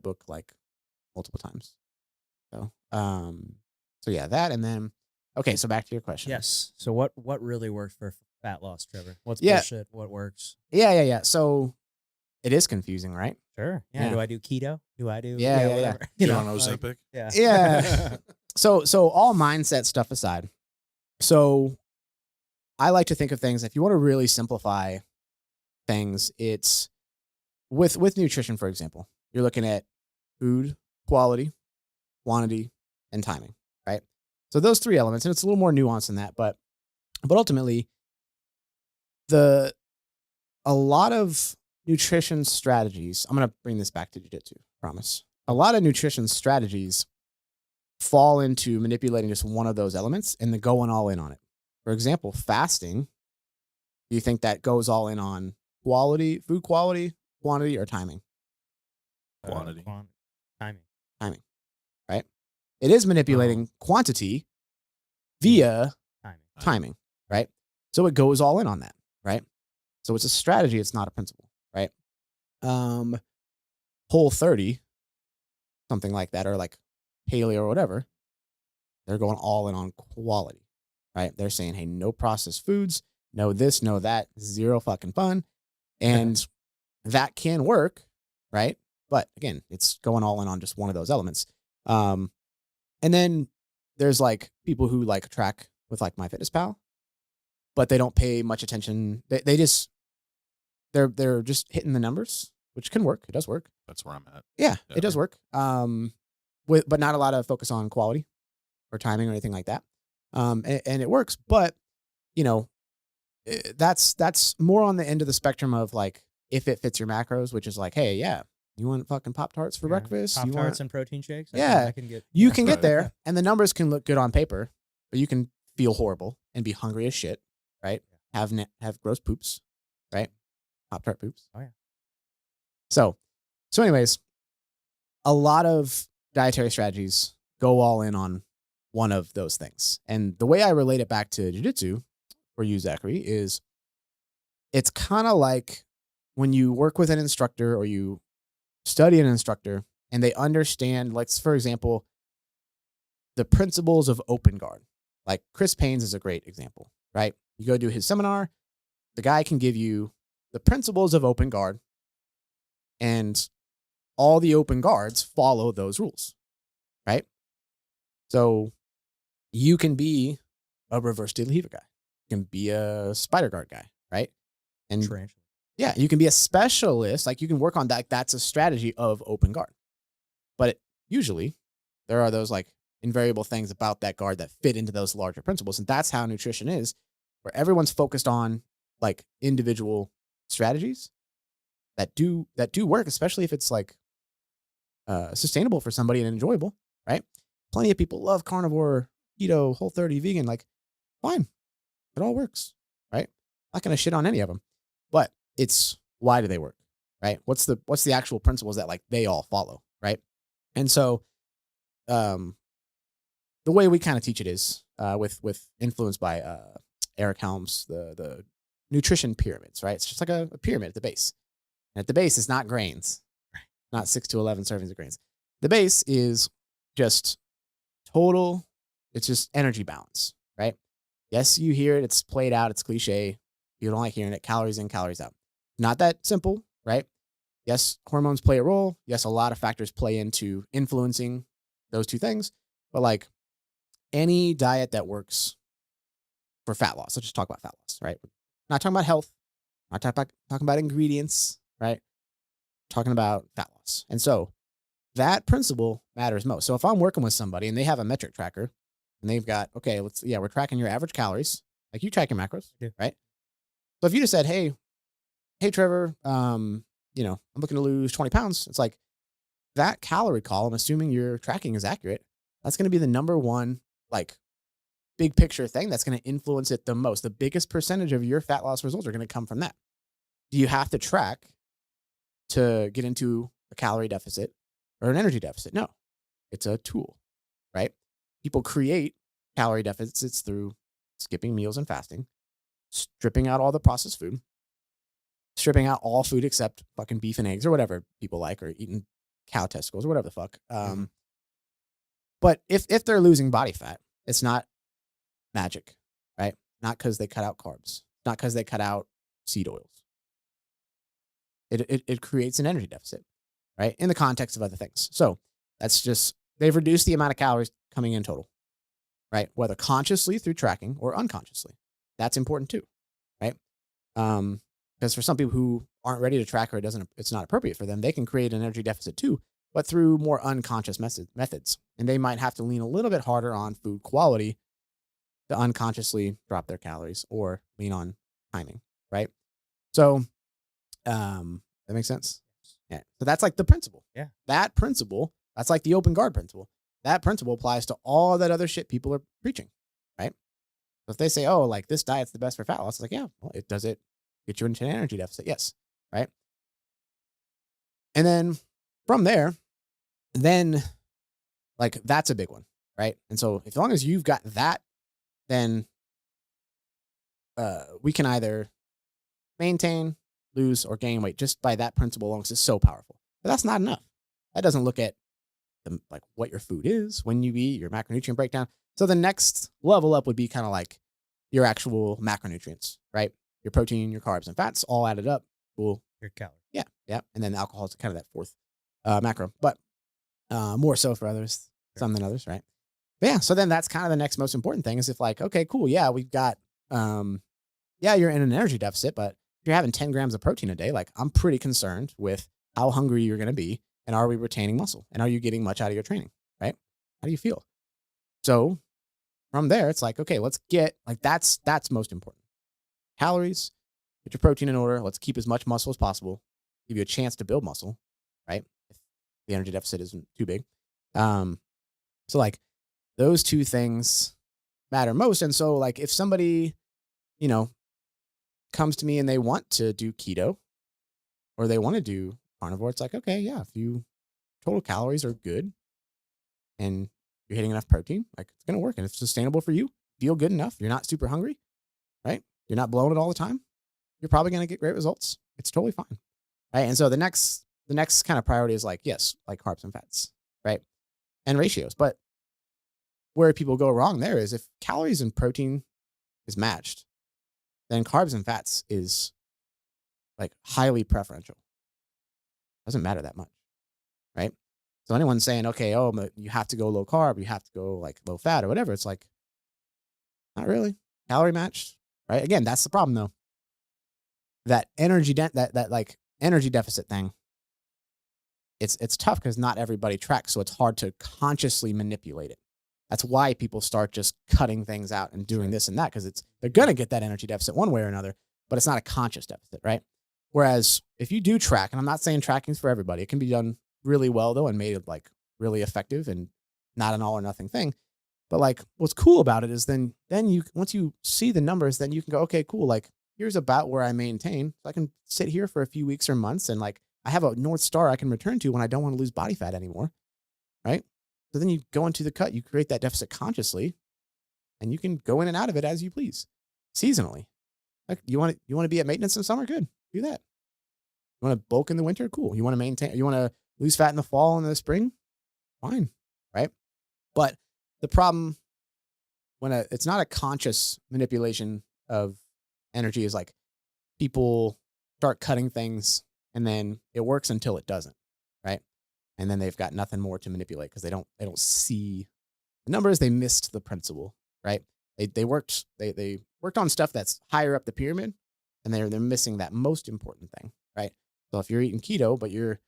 book like multiple times. So yeah, that and then okay, so back to your question. Yes. So what really works for fat loss, Trevor? What's Yeah, bullshit? What works? yeah. So it is confusing, right? Sure. Yeah. Yeah. Do I do keto? Do I do Yeah. whatever? Get on Ozempic. Yeah. Yeah. So all mindset stuff aside, so I like to think of things, if you want to really simplify things, it's with nutrition, for example. You're looking at food quality, quantity, and timing, right? So those three elements, and it's a little more nuanced than that, but ultimately, a lot of nutrition strategies. I'm gonna bring this back to jiu-jitsu, promise. A lot of nutrition strategies fall into manipulating just one of those elements and then going all in on it. For example, fasting. Do you think that goes all in on food quality, quantity, or timing? Quantity. Timing. Timing, right? It is manipulating quantity via timing, right? So it goes all in on that, right? So it's a strategy, it's not a principle, right? Whole30, something like that, or like paleo or whatever, they're going all in on quality, right? They're saying, hey, no processed foods, no this, no that, zero fucking fun. And that can work, right? But again, it's going all in on just one of those elements. And then there's like people who like track with like MyFitnessPal, but they don't pay much attention. They're just hitting the numbers, which can work. It does work. That's where I'm at. Yeah, it does work. But not a lot of focus on quality or timing or anything like that. And it works, but you know, that's more on the end of the spectrum of like, if it fits your macros, which is like, hey, yeah, you want fucking Pop-Tarts for breakfast? Pop-Tarts and protein shakes? I can get there, and the numbers can look good on paper, but you can feel horrible and be hungry as shit, right? Have gross poops, right? Pop-Tart poops. Oh, yeah. So anyways, a lot of dietary strategies go all in on one of those things. And the way I relate it back to jiu-jitsu for you, Zachary, is it's kind of like when you work with an instructor or you study an instructor and they understand, like, for example, the principles of open guard. Like Chris Payne's is a great example, right? You go do his seminar, the guy can give you the principles of open guard, and all the open guards follow those rules, right? So you can be a reverse de la Riva guy. You can be a spider guard guy, right? And yeah, you can be a specialist. Like you can work on that. That's a strategy of open guard. But usually there are those like invariable things about that guard that fit into those larger principles. And that's how nutrition is, where everyone's focused on like individual strategies that do work, especially if it's like sustainable for somebody and enjoyable, right? Plenty of people love carnivore, keto, Whole30, vegan. Like, fine, it all works, right? Not gonna shit on any of them, but it's why do they work, right? What's the actual principles that like they all follow, right? And so, the way we kind of teach it is with influence by Eric Helms, the nutrition pyramids, right? It's just like a pyramid at the base. And at the base is not grains, not 6 to 11 servings of grains. The base is just total, it's just energy balance, right? Yes, you hear it, it's played out, it's cliche. You don't like hearing it, calories in, calories out. Not that simple, right? Yes, hormones play a role. Yes, a lot of factors play into influencing those two things. But like any diet that works for fat loss, let's just talk about fat loss, right? Not talking about health, not talking about ingredients, right? Talking about fat loss. And so that principle matters most. So if I'm working with somebody and they have a metric tracker and they've got, okay, we're tracking your average calories, like you track your macros, right? So if you just said, hey, Trevor, I'm looking to lose 20 pounds. It's like that calorie column, assuming your tracking is accurate, that's going to be the number one, like big picture thing that's going to influence it the most. The biggest percentage of your fat loss results are going to come from that. Do you have to track to get into a calorie deficit or an energy deficit? No, it's a tool, right? People create calorie deficits through skipping meals and fasting, stripping out all the processed food, stripping out all food except fucking beef and eggs or whatever people like, or eating cow testicles or whatever the fuck. But if they're losing body fat, it's not magic, right? Not because they cut out carbs, not because they cut out seed oils. It creates an energy deficit, right? In the context of other things. So that's just, they've reduced the amount of calories coming in total, right? Whether consciously through tracking or unconsciously. That's important too, right? Because for some people who aren't ready to track or it's not appropriate for them, they can create an energy deficit too, but through more unconscious methods. And they might have to lean a little bit harder on food quality to unconsciously drop their calories or lean on timing, right? So, that makes sense. Yeah. So that's like the principle. Yeah. That principle, that's like the open guard principle. That principle applies to all that other shit people are preaching, right? So if they say, oh, like this diet's the best for fat loss, it's like, yeah, well, does it get you into an energy deficit? Yes. Right. And then from there, then like that's a big one. Right. And so as long as you've got that, then we can either maintain, lose, or gain weight just by that principle alone, because it's so powerful. But that's not enough. That doesn't look at like what your food is, when you eat, your macronutrient breakdown. So the next level up would be kind of like your actual macronutrients, right? Your protein, your carbs, and fats all added up. Cool. Your calories. Yeah. Yeah. And then alcohol is kind of that fourth macro, but more so for others, some than others, right? But yeah. So then that's kind of the next most important thing is if like, okay, cool. Yeah, we've got, yeah, you're in an energy deficit, but if you're having 10 grams of protein a day, like I'm pretty concerned with how hungry you're going to be. And are we retaining muscle? And are you getting much out of your training, right? How do you feel? So from there, it's like, okay, let's get like, that's most important. Calories, get your protein in order. Let's keep as much muscle as possible. Give you a chance to build muscle, right? If the energy deficit isn't too big. So like those two things matter most. And so like if somebody, comes to me and they want to do keto or they want to do carnivore, it's like, okay, yeah, if you total calories are good and you're hitting enough protein, like it's going to work. And if it's sustainable for you, feel good enough, you're not super hungry, right? You're not blowing it all the time, you're probably going to get great results. It's totally fine. Right. And so the next kind of priority is like, yes, like carbs and fats, right? And ratios. But where people go wrong there is if calories and protein is matched, then carbs and fats is like highly preferential. Doesn't matter that much, right? So anyone saying, okay, oh, you have to go low carb, you have to go like low fat or whatever, it's like, not really. Calorie matched, right? Again, that's the problem though. That energy that like energy deficit thing, it's tough because not everybody tracks, so it's hard to consciously manipulate it. That's why people start just cutting things out and doing this and that, because they're going to get that energy deficit one way or another, but it's not a conscious deficit, right? Whereas if you do track, and I'm not saying tracking's for everybody, it can be done really well though and made like really effective and not an all or nothing thing. But like what's cool about it is then you, once you see the numbers, then you can go, okay, cool. Like here's about where I maintain. So I can sit here for a few weeks or months and like I have a North Star I can return to when I don't want to lose body fat anymore, right? So then you go into the cut, you create that deficit consciously, and you can go in and out of it as you please, seasonally. Like you want to be at maintenance in summer, good, do that. You want to bulk in the winter, cool. You want to maintain, you want to lose fat in the fall and the spring, fine, right? But the problem when it's not a conscious manipulation of energy is like people start cutting things and then it works until it doesn't, right? And then they've got nothing more to manipulate because they don't see the numbers. They missed the principle, right? They worked on stuff that's higher up the pyramid, and they're missing that most important thing, right? So if you're eating keto, but you're,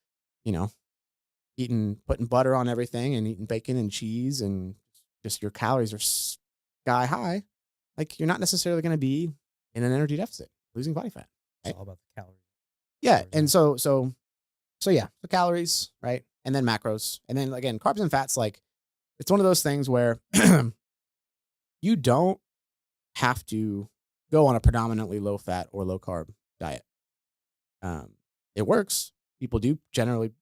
putting butter on everything and eating bacon and cheese and just your calories are sky high, like you're not necessarily going to be in an energy deficit, losing body fat. Right? It's all about the calories. Yeah, and so yeah, the calories, right? And then macros. And then again, carbs and fats, like it's one of those things where you don't have to go on a predominantly low fat or low carb diet. It works. People do genuinely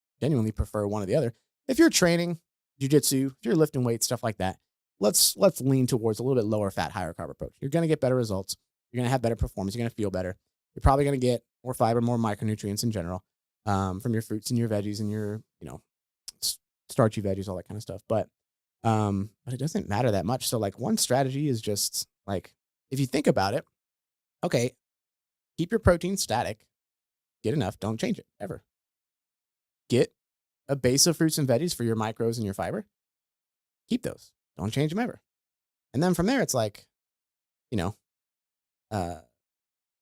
prefer one or the other. If you're training jujitsu, if you're lifting weights, stuff like that, let's lean towards a little bit lower fat, higher carb approach. You're going to get better results. You're going to have better performance. You're going to feel better. You're probably going to get more fiber, more micronutrients in general from your fruits and your veggies and your, starchy veggies, all that kind of stuff. But it doesn't matter that much. So like one strategy is just like, if you think about it, okay, keep your protein static, get enough, don't change it ever. Get a base of fruits and veggies for your micros and your fiber. Keep those, don't change them ever. And then from there, it's like,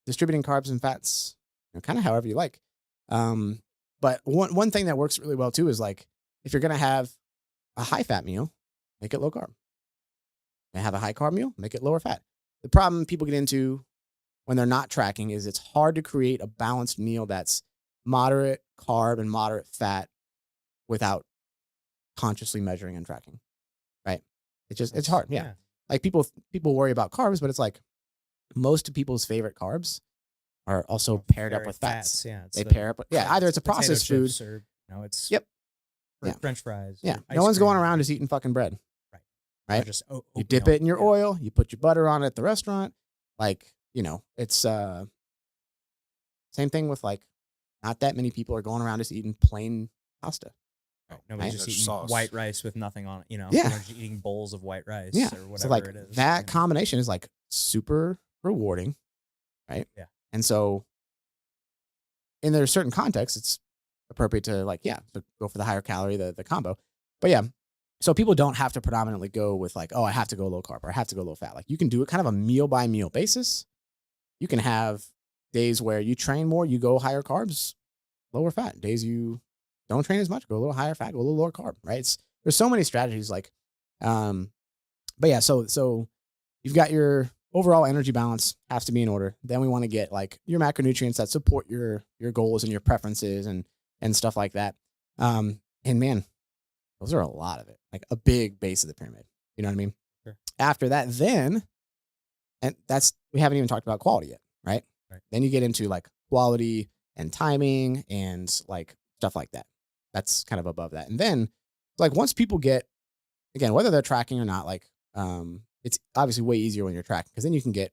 distributing carbs and fats, kind of however you like. But one thing that works really well too is like, if you're going to have a high fat meal, make it low carb. And have a high carb meal, make it lower fat. The problem people get into when they're not tracking is it's hard to create a balanced meal that's moderate carb and moderate fat without consciously measuring and tracking. Right? It's hard. Yeah. Like people worry about carbs, but it's like most of people's favorite carbs are also paired up with fats. Yeah. They pair up with, either it's a processed food. Or, it's Yeah. French fries. Yeah. No one's going around just eating fucking bread. Right? Just you dip it in your oil, you put your butter on it at the restaurant. Like, it's same thing with like not that many people are going around just eating plain pasta. Nobody's just eating white rice with nothing on it, Yeah. Everyone's just eating bowls of white rice or whatever so like it is. That combination is like super rewarding, right? Yeah. And so in there's certain contexts, it's appropriate to like, to go for the higher calorie, the combo. But yeah, so people don't have to predominantly go with like, oh, I have to go low carb or I have to go low fat. Like you can do it kind of a meal by meal basis. You can have days where you train more, you go higher carbs, lower fat. Days you don't train as much, go a little higher fat, go a little lower carb, right? There's so many strategies like, but yeah, so you've got your overall energy balance has to be in order. Then we want to get like your macronutrients that support your goals and your preferences and stuff like that. And man, those are a lot of it, like a big base of the pyramid. You know what I mean? Sure. After that, then, and we haven't even talked about quality yet, right? Then you get into like quality and timing and like stuff like that. That's kind of above that. And then like once people get, again, whether they're tracking or not, like it's obviously way easier when you're tracking because then you can get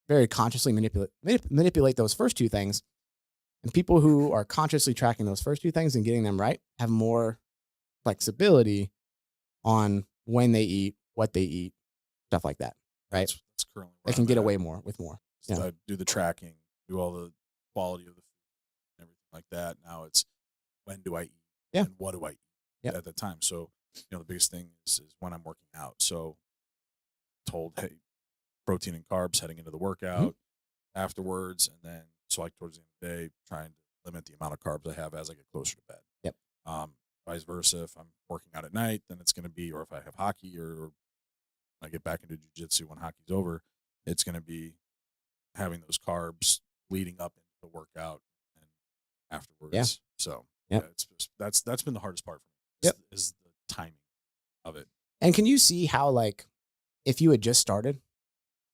very consciously manipulate those first two things. And people who are consciously tracking those first two things and getting them right have more flexibility on when they eat, what they eat, stuff like that. Right? That's currently they can get away more with more. So I do the tracking, do all the quality of the food and everything like that. Now it's when do I eat and what do I eat at the time. So, the biggest thing is when I'm working out. So told, hey, protein and carbs heading into the workout afterwards. And then so like towards the end of the day, trying to limit the amount of carbs I have as I get closer to bed. Yep. Vice versa. If I'm working out at night, then it's going to be, or if I have hockey or I get back into jiu-jitsu when hockey's over, it's going to be having those carbs leading up into the workout and afterwards. Yeah. So it's just, that's been the hardest part for me. Is the timing of it. And can you see how like if you had just started,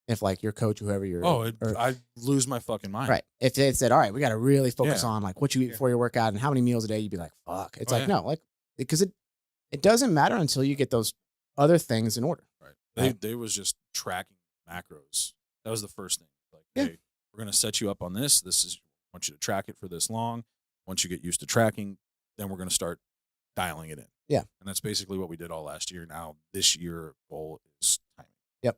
if like your coach, whoever you're, I'd lose my fucking mind. Right. If they said, all right, we got to really focus on like what you eat before your workout and how many meals a day, you'd be like, fuck. It's no, like because it doesn't matter until you get those other things in order. Right. They was just tracking macros. That was the first thing. Like, hey, we're going to set you up on this. This is, I want you to track it for this long. Once you get used to tracking, then we're going to start dialing it in. Yeah. And that's basically what we did all last year. Now this year goal is timing. Yep.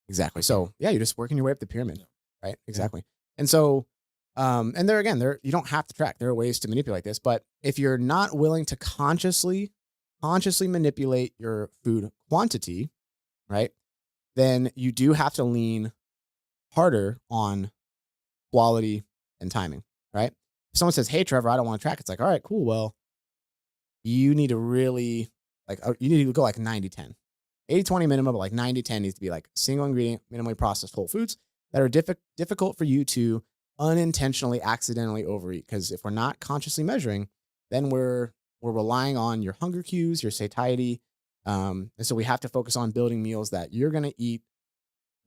Exactly. So you're just working your way up the pyramid. Right. Exactly. And so, and you don't have to track. There are ways to manipulate this, but if you're not willing to consciously manipulate your food quantity, right, then you do have to lean harder on quality and timing, right? If someone says, hey, Trevor, I don't want to track, it's like, all right, cool. Well, you need to really you need to go like 90-10. 80-20 minimum, but like 90-10 needs to be like single ingredient, minimally processed whole foods that are difficult for you to unintentionally, accidentally overeat. Because if we're not consciously measuring, then we're relying on your hunger cues, your satiety. And so we have to focus on building meals that you're going to eat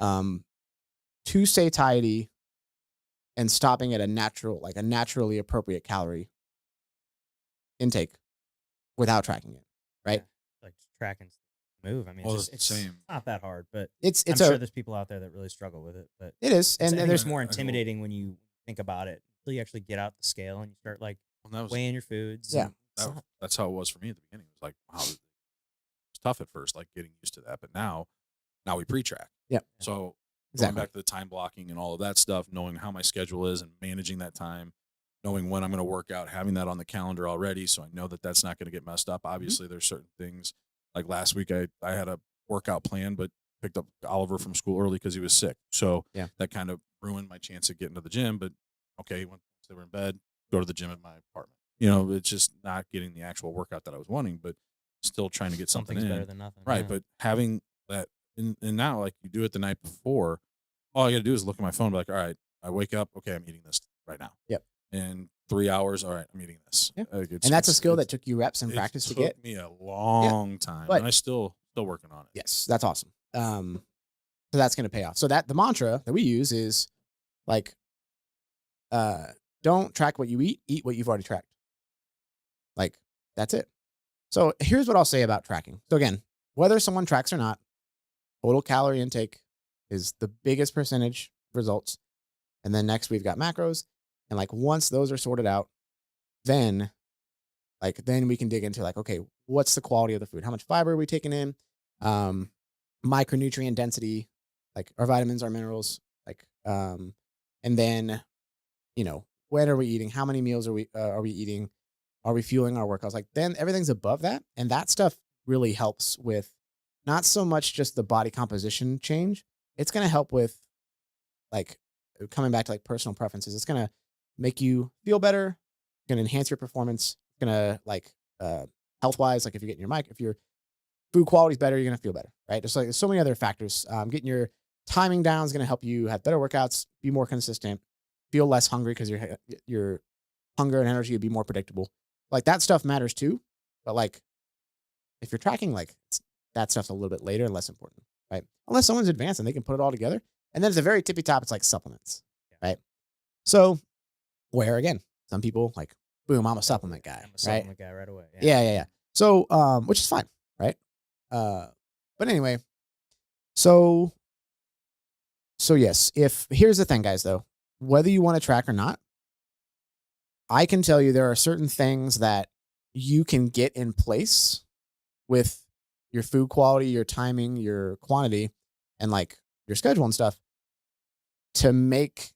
to satiety and stopping at a naturally appropriate calorie intake without tracking it. Right. Yeah, like tracking move. I mean, it's same. not that hard, but I'm sure there's people out there that really struggle with it, but it is. And there's more intimidating when you think about it until you actually get out the scale and you start like weighing your foods. Yeah. that's how it was for me at the beginning. It was like, wow, it's tough at first, like getting used to that. But now we pre-track. Yeah. So Exactly. going back to the time blocking and all of that stuff, knowing how my schedule is and managing that time, knowing when I'm going to work out, having that on the calendar already, so I know that that's not going to get messed up. Obviously, there's certain things. Like last week, I had a workout plan, but picked up Oliver from school early because he was sick. So that kind of ruined my chance of getting to the gym. But okay, once they were in bed, go to the gym in my apartment. It's just not getting the actual workout that I was wanting, but still trying to get something Something's in. better than nothing. Right, Yeah. but having that, and now like you do it the night before, all I got to do is look at my phone, and be like, all right, I wake up, okay, I'm eating this right now. Yep. In 3 hours, all right, I'm eating this. Yeah. Like, And that's a skill that took you reps and practice to get. It took me a long time, But- and I still working on it. Yes, that's awesome. So that's going to pay off. So the mantra that we use is like, don't track what you eat what you've already tracked. Like, that's it. So here's what I'll say about tracking. So again, whether someone tracks or not, total calorie intake is the biggest percentage of results. And then next we've got macros. And like once those are sorted out, then we can dig into like, okay, what's the quality of the food? How much fiber are we taking in? Micronutrient density, like our vitamins, our minerals, like, and then, when are we eating? How many meals are we eating? Are we fueling our workouts? Like then everything's above that. And that stuff really helps with not so much just the body composition change. It's going to help with like coming back to like personal preferences. It's going to make you feel better. It's going to enhance your performance. It's going to like, health wise, like if you're getting your mic, if your food quality is better, you're going to feel better, right? There's so many other factors. Getting your timing down is going to help you have better workouts, be more consistent, feel less hungry because your hunger and energy would be more predictable. Like that stuff matters too. But like if you're tracking, like that stuff's a little bit later and less important, right? Unless someone's advanced and they can put it all together. And then at the very tippy top, it's like supplements, right? So where again, some people like, boom, I'm a supplement guy, I'm a supplement guy right away. Yeah. So, which is fine, right? But anyway, so yes, here's the thing, guys, though, whether you want to track or not, I can tell you there are certain things that you can get in place with your food quality, your timing, your quantity, and like your schedule and stuff to make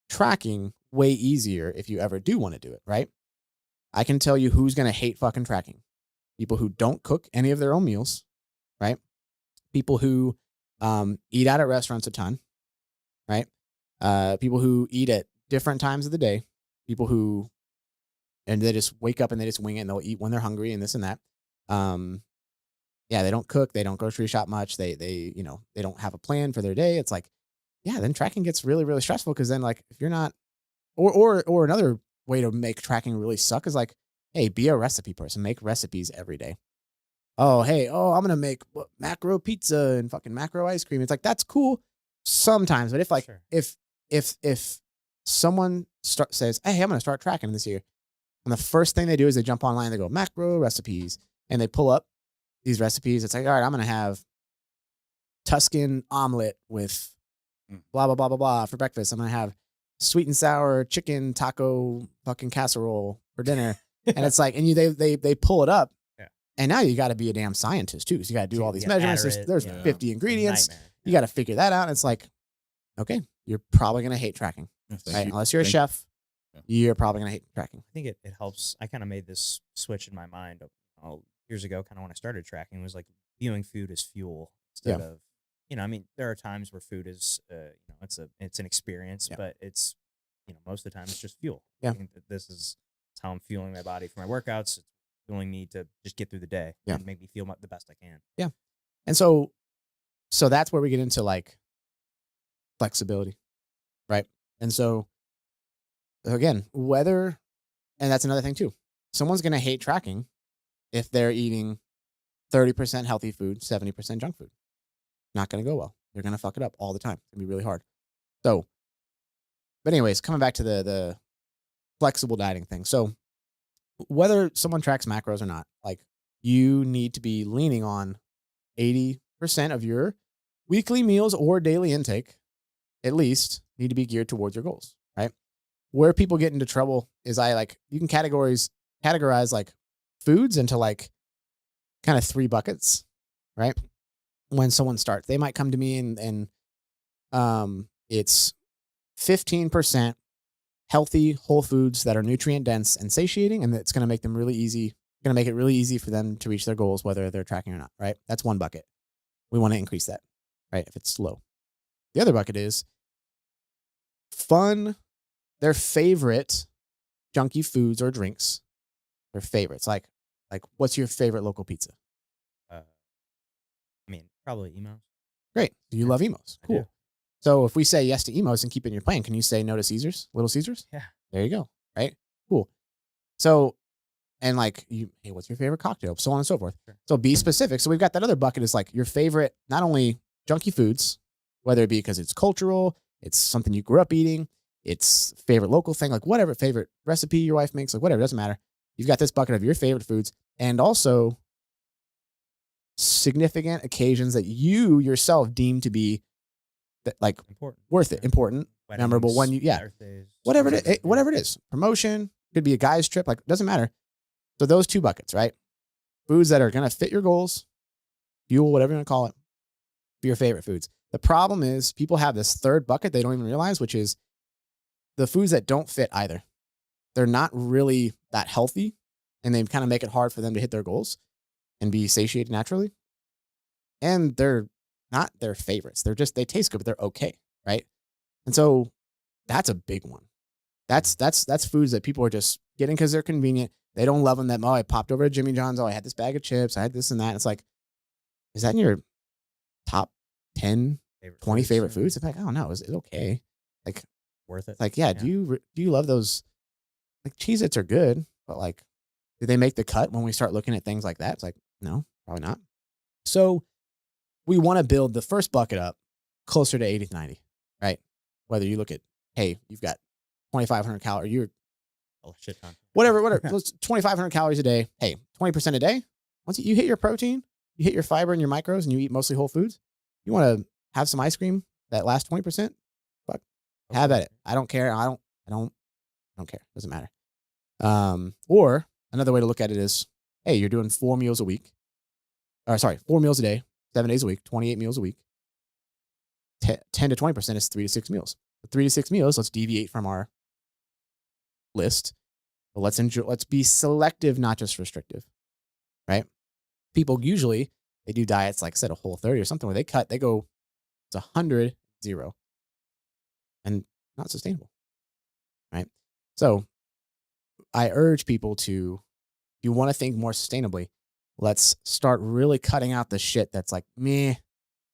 tracking way easier if you ever do want to do it, right? I can tell you who's going to hate fucking tracking. People who don't cook any of their own meals, right? People who eat out at restaurants a ton, right? People who eat at different times of the day. People who, and they just wake up and they just wing it and they'll eat when they're hungry and this and that. They don't cook. They don't grocery shop much. They don't have a plan for their day. It's like, then tracking gets really, really stressful because then like if you're not, or another way to make tracking really suck is like, hey, be a recipe person. Make recipes every day. I'm going to make macro pizza and fucking macro ice cream. It's like, that's cool sometimes. But if like, sure. if someone says, hey, I'm going to start tracking this year. And the first thing they do is they jump online, they go macro recipes and they pull up these recipes. It's like, all right, I'm going to have Tuscan omelet with blah, blah, blah, blah, blah for breakfast. I'm going to have sweet and sour chicken taco fucking casserole for dinner. And it's like, and they pull it up. Yeah. And now you got to be a damn scientist too. Because you got to do all these measurements. There's 50 ingredients. You got to figure that out. And it's like, okay, you're probably going to hate tracking. Right? Unless you're a chef, you're probably going to hate tracking. I think it helps. I kind of made this switch in my mind years ago, kind of when I started tracking, was like viewing food as fuel instead of, there are times where food is, it's an experience, but it's, most of the time it's just fuel. Yeah. I think that this is how I'm fueling my body for my workouts. It's fueling me to just get through the day and make me feel the best I can. Yeah. And so that's where we get into like flexibility, right? And so again, and that's another thing too. Someone's going to hate tracking if they're eating 30% healthy food, 70% junk food. Not going to go well. They're going to fuck it up all the time. It's going to be really hard. So, but anyways, coming back to the flexible dieting thing. So whether someone tracks macros or not, like you need to be leaning on 80% of your weekly meals or daily intake, at least, need to be geared towards your goals, right? Where people get into trouble is you can categorize like foods into like kind of 3 buckets, right? When someone starts, they might come to me and it's 15% healthy whole foods that are nutrient dense and satiating, and it's going to make them really easy. Going to make it really easy for them to reach their goals, whether they're tracking or not, right? That's one bucket. We want to increase that, right? If it's low. The other bucket is fun, their favorite junky foods or drinks, their favorites. Like what's your favorite local pizza? I mean, probably emos. Great. So you love emos. I Cool. do. So if we say yes to emos and keep it in your plan, can you say no to Caesars, Little Caesars? Yeah. There you go. Right? Cool. So, and like hey, what's your favorite cocktail? So on and so forth. Sure. So be specific. So we've got that other bucket is like your favorite, not only junky foods, whether it be because it's cultural, it's something you grew up eating, it's favorite local thing, like whatever, favorite recipe your wife makes, like whatever, doesn't matter. You've got this bucket of your favorite foods and also significant occasions that you yourself deem to be that like Important. worth it, important, Weddings, memorable when birthdays, whatever whatever. whatever it is, promotion, could be a guy's trip, like doesn't matter. So those 2 buckets, right? Foods that are going to fit your goals, fuel, whatever you want to call it, be your favorite foods. The problem is people have this third bucket they don't even realize, which is the foods that don't fit either. They're not really that healthy and they kind of make it hard for them to hit their goals and be satiated naturally. And they're not their favorites. They taste good, but they're okay, right? And so that's a big one. That's foods that people are just getting because they're convenient. They don't love them. That, oh, I popped over to Jimmy John's. Oh, I had this bag of chips. I had this and that. It's like, is that in your top 10, 20 favorite foods? It's like, I don't know. Is it okay? Like, Worth it. like, yeah. Do you love those? Like Cheez-Its are good, but like, do they make the cut when we start looking at things like that? It's like, no, probably not. So we want to build the first bucket up closer to 80 to 90, right? Whether you look at, hey, you've got 2,500 calories, you're shit ton. whatever, 2,500 calories a day. Hey, 20% a day. Once you hit your protein, you hit your fiber and your micros, and you eat mostly whole foods, you want to have some ice cream that lasts 20%. Fuck, have at it. I don't care. I don't care. Doesn't matter. Or another way to look at it is, hey, you're doing 4 meals a week. 4 meals a day, 7 days a week, 28 meals a week. 10 to 20% is 3 to 6 meals. 3 to 6 meals, let's deviate from our list. But let's be selective, not just restrictive, right? People usually, they do diets like set a Whole30 or something where they go, it's 100, 0. And not sustainable, right? So I urge people to, if you want to think more sustainably, let's start really cutting out the shit that's like, meh,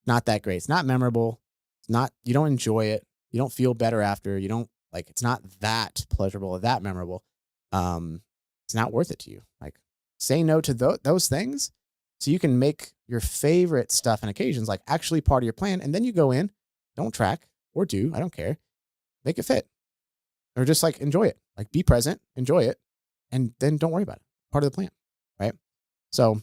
not that great. It's not memorable. It's not, you don't enjoy it. You don't feel better after. You don't like, it's not that pleasurable or that memorable. It's not worth it to you. Like, say no to those things so you can make your favorite stuff and occasions like actually part of your plan. And then you go in, don't track or do, I don't care. Make it fit or just like enjoy it. Like be present, enjoy it, and then don't worry about it. Part of the plan, right? So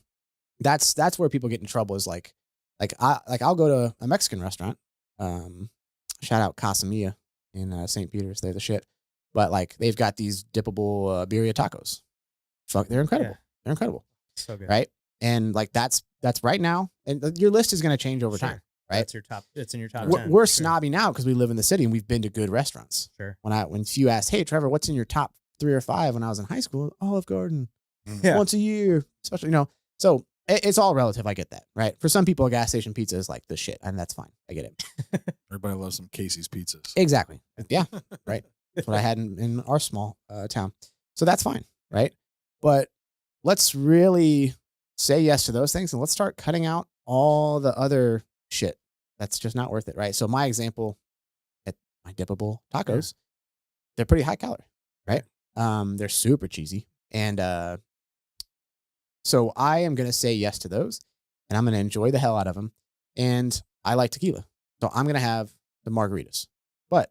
that's where people get in trouble is I'll go to a Mexican restaurant. Shout out Casamilla in St. Peter's. They're the shit. But like they've got these dippable birria tacos. Fuck, they're incredible. Yeah. They're incredible. So good. Right? And like that's right now. And your list is going to change over time. Right? That's your top. It's in your top 10. We're snobby now because we live in the city and we've been to good restaurants. Sure. When you asked, hey Trevor, what's in your top 3 or 5 when I was in high school? Olive Garden. Yeah. Once a year, especially, so it's all relative. I get that, right? For some people, a gas station pizza is like the shit, and that's fine. I get it. Everybody loves some Casey's pizzas. Exactly. Yeah. Right. That's what I had in our small town. So that's fine, right? But let's really say yes to those things, and let's start cutting out all the other shit that's just not worth it, right? So my example at my dippable tacos, they're pretty high calorie, right? They're super cheesy. And so I am going to say yes to those, and I'm going to enjoy the hell out of them. And I like tequila. So I'm going to have the margaritas. But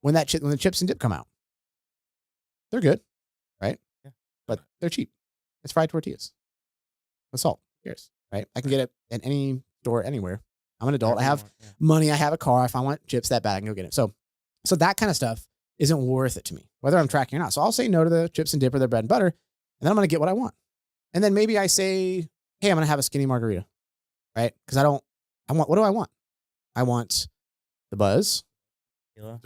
when the chips and dip come out, they're good, right? Yeah. But they're cheap. It's fried tortillas with salt. Cheers, right? I can get it at any store anywhere. I'm an adult. I have money. I have a car. If I want chips that bad, I can go get it. So that kind of stuff isn't worth it to me, whether I'm tracking or not. So I'll say no to the chips and dip or the bread and butter. then I'm going to get what I want. And then maybe I say, hey, I'm going to have a skinny margarita, right? Because what do I want? I want the buzz. Tequila.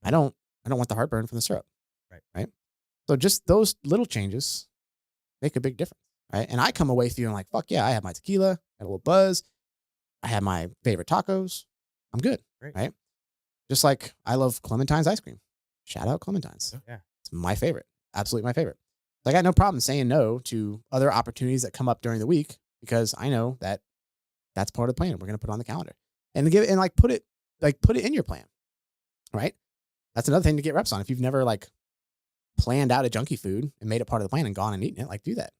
I don't want the heartburn from the syrup. Right. So just those little changes make a big difference. Right. And I come away feeling like, fuck yeah, I have my tequila, got a little buzz. I have my favorite tacos. I'm good. Right. Just like I love Clementine's ice cream. Shout out Clementine's. Yeah. It's my favorite. Absolutely my favorite. I got no problem saying no to other opportunities that come up during the week because I know that that's part of the plan. We're going to put it on the calendar and put it in your plan. Right. That's another thing to get reps on. If you've never like planned out a junky food and made it part of the plan and gone and eaten it, like do that.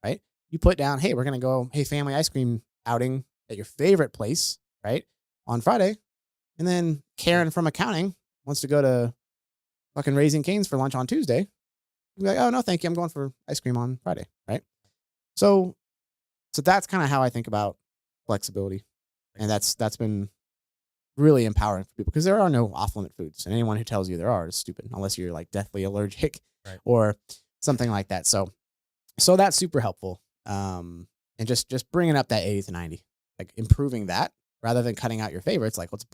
Right. You put down, hey, we're going to go, hey, family ice cream outing at your favorite place, right, on Friday. And then Karen from accounting wants to go to fucking Raising Cane's for lunch on Tuesday. You'll be like, oh, no, thank you. I'm going for ice cream on Friday, right? So that's kind of how I think about flexibility. And that's been really empowering for people because there are no off-limit foods. And anyone who tells you there are is stupid unless you're like deathly allergic or something like that. So that's super helpful. And just bringing up that 80 to 90, like improving that rather than cutting out your favorites. Like let's